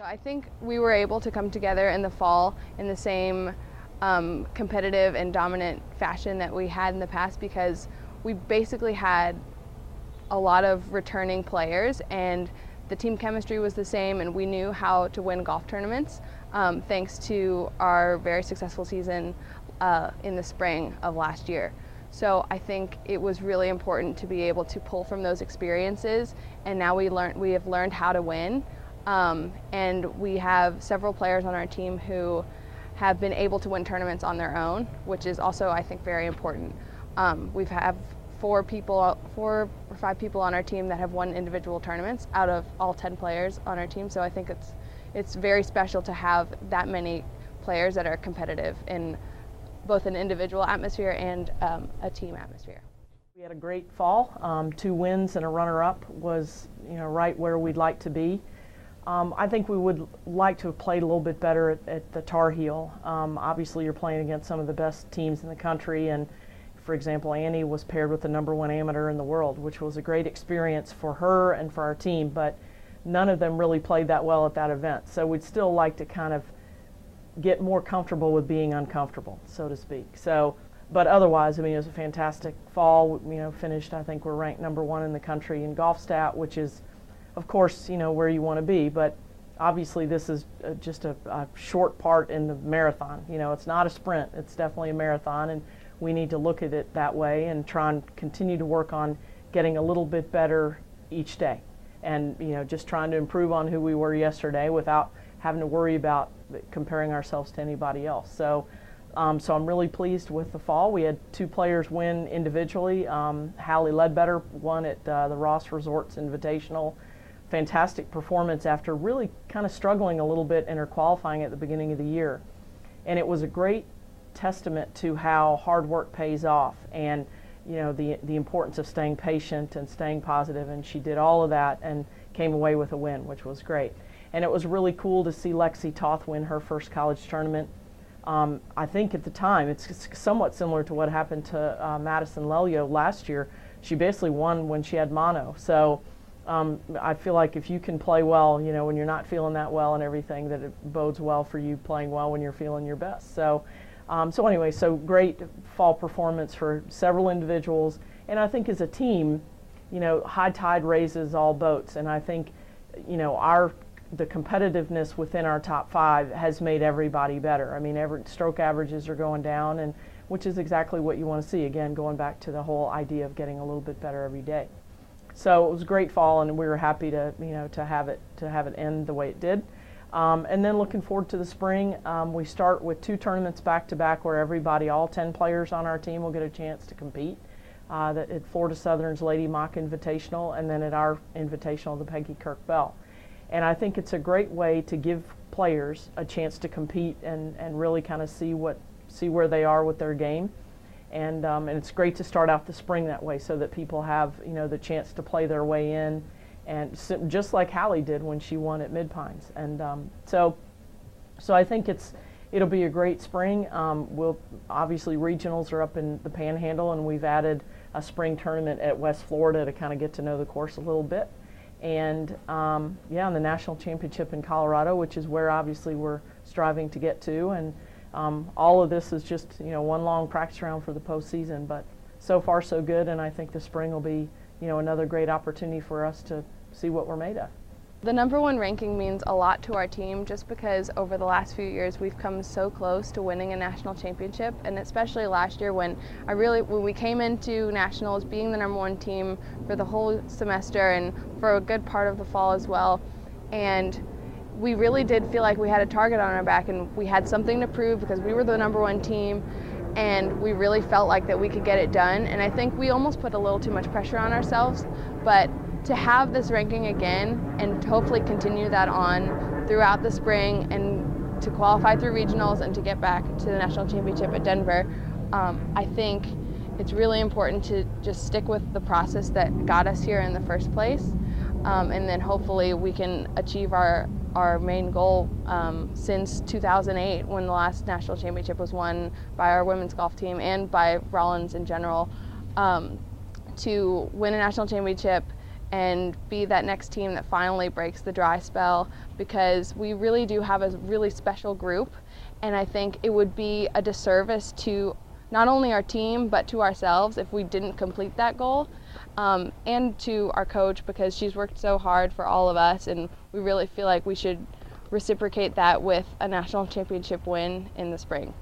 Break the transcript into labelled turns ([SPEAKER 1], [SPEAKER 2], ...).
[SPEAKER 1] I think we were able to come together in the fall in the same competitive and dominant fashion that we had in the past, because we basically had a lot of returning players and the team chemistry was the same, and we knew how to win golf tournaments thanks to our very successful season in the spring of last year. So I think it was really important to be able to pull from those experiences, and now we have learned how to win. And we have several players on our team who have been able to win tournaments on their own, which is also, I think, very important. We have 4 or 5 people on our team that have won individual tournaments out of all 10 players on our team. So I think it's very special to have that many players that are competitive in both an individual atmosphere and a team atmosphere.
[SPEAKER 2] We had a great fall. 2 wins and a runner-up was, right where we'd like to be. I think we would like to have played a little bit better at the Tar Heel. Obviously, you're playing against some of the best teams in the country, and for example, Annie was paired with the #1 amateur in the world, which was a great experience for her and for our team, but none of them really played that well at that event. So we'd still like to kind of get more comfortable with being uncomfortable, so to speak. So, but otherwise, it was a fantastic fall. Finished, I think we're ranked #1 in the country in golf stat, which is, of course, where you want to be, but obviously this is just a short part in the marathon. It's not a sprint, it's definitely a marathon, and we need to look at it that way and try and continue to work on getting a little bit better each day. And, just trying to improve on who we were yesterday without having to worry about comparing ourselves to anybody else. So I'm really pleased with the fall. We had 2 players win individually. Hallie Ledbetter won at the Ross Resorts Invitational. Fantastic performance after really kind of struggling a little bit in her qualifying at the beginning of the year. And it was a great testament to how hard work pays off, and the importance of staying patient and staying positive, and she did all of that and came away with a win, which was great. And it was really cool to see Lexi Toth win her first college tournament. I think at the time, it's somewhat similar to what happened to Madison Lelio last year. She basically won when she had mono. So I feel like if you can play well, when you're not feeling that well and everything, that it bodes well for you playing well when you're feeling your best. So anyway, so great fall performance for several individuals. And I think as a team, high tide raises all boats. And I think, the competitiveness within our top 5 has made everybody better. Every stroke averages are going down, and which is exactly what you want to see. Again, going back to the whole idea of getting a little bit better every day. So it was a great fall, and we were happy to to have it end the way it did. And then looking forward to the spring, we start with 2 tournaments back to back where everybody, all 10 players on our team, will get a chance to compete. At Florida Southern's Lady Mock Invitational, and then at our Invitational, the Peggy Kirk Bell. And I think it's a great way to give players a chance to compete and really kind of see where they are with their game. And it's great to start out the spring that way, so that people have the chance to play their way in, and just like Hallie did when she won at Mid-Pines. And so I think it'll be a great spring. We'll obviously, regionals are up in the Panhandle, and we've added a spring tournament at West Florida to kind of get to know the course a little bit. And and the national championship in Colorado, which is where obviously we're striving to get to. And all of this is just one long practice round for the postseason. But so far so good, and I think the spring will be another great opportunity for us to see what we're made of.
[SPEAKER 1] The #1 ranking means a lot to our team, just because over the last few years we've come so close to winning a national championship, and especially last year when we came into nationals being the #1 team for the whole semester and for a good part of the fall as well. And we really did feel like we had a target on our back, and we had something to prove because we were the #1 team, and we really felt like that we could get it done. And I think we almost put a little too much pressure on ourselves, but to have this ranking again and hopefully continue that on throughout the spring and to qualify through regionals and to get back to the national championship at Denver, I think it's really important to just stick with the process that got us here in the first place, and then hopefully we can achieve our main goal since 2008, when the last national championship was won by our women's golf team and by Rollins in general, to win a national championship and be that next team that finally breaks the dry spell, because we really do have a really special group, and I think it would be a disservice to not only our team but to ourselves if we didn't complete that goal, and to our coach, because she's worked so hard for all of us, and we really feel like we should reciprocate that with a national championship win in the spring.